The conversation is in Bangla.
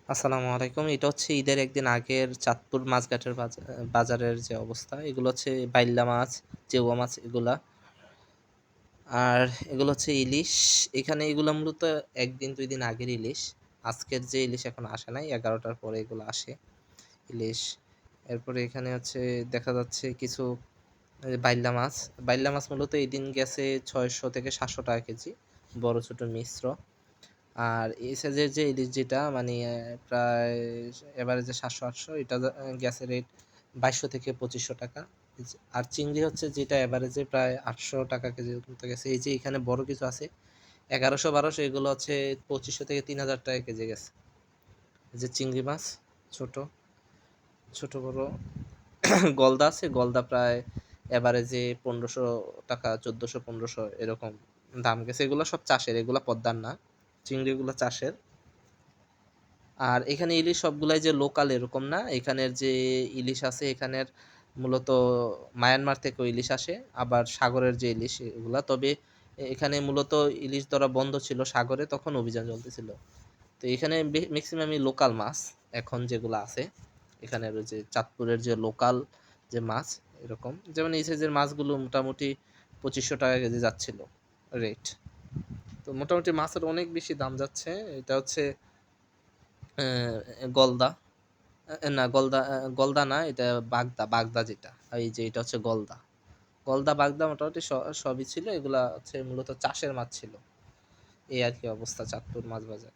আসসালামু আলাইকুম। এটা হচ্ছে ঈদের একদিন আগের চাঁদপুর মাছঘাটের বাজারের যে অবস্থা। এগুলো হচ্ছে বাইল্লা মাছ, চেউয়া মাছ এগুলা। আর এগুলো হচ্ছে ইলিশ। এখানে এগুলো মূলত ১ দিন ২ দিন আগের ইলিশ। আজকের যে ইলিশ এখন আসে নাই, ১১টার পরে এগুলো আসে ইলিশ। এরপরে এখানে হচ্ছে দেখা যাচ্ছে কিছু বাইল্লা মাছ। বাইল্লা মাছ মূলত এদিন গেছে ৬০০ থেকে ৭০০ টাকা কেজি, বড় ছোট মিশ্র। আর এই সাইজের যে ইলিশ যেটা মানে প্রায় এভারেজে ৭০০-৮০০, এটা গেছে রেট ২২০০ থেকে ২৫০০ টাকা। আর চিংড়ি হচ্ছে যেটা এভারেজে প্রায় ৮০০ টাকা কেজি মতো গেছে। এই যে এখানে বড় কিছু আছে ১১০০-১২০০, এগুলো হচ্ছে ২৫০০ থেকে ৩০০০ টাকা কেজি গেছে। এই যে চিংড়ি মাছ, ছোট ছোট বড় গলদা আছে, গলদা প্রায় এভারেজে ১৫০০ টাকা, ১৪০০-১৫০০ এরকম দাম গেছে। এগুলো সব চাষের, এগুলো পদ্মার না, চিংড়িগুলো চাষের। আর এখানে ইলিশ সবগুলাই যে লোকাল এরকম না। এখানের যে ইলিশ আছে এখানের মূলত মায়ানমার থেকেও ইলিশ আসে, আবার সাগরের যে ইলিশ এগুলা। তবে এখানে মূলত ইলিশ ধরা বন্ধ ছিল সাগরে, তখন অভিযান চলতেছিল। তো এখানে ম্যাক্সিমামই লোকাল মাছ এখন যেগুলো আছে। এখানের ওই যে চাঁদপুরের যে লোকাল যে মাছ এরকম, যেমন এই সাইজের মাছগুলো মোটামুটি ২৫০০ টাকা কেজি যাচ্ছিল রেট। তো মোটামুটি মাছের অনেক বেশি দাম যাচ্ছে। এটা হচ্ছে গলদা। না গলদা, গলদা না, এটা বাগদা। বাগদা যেটা, এই যে এটা হচ্ছে গলদা। গলদা বাগদা মোটামুটি সবই ছিল। এগুলা হচ্ছে মূলত চাষের মাছ ছিল। এই আর কি অবস্থা চাঁদপুর মাছ বাজার।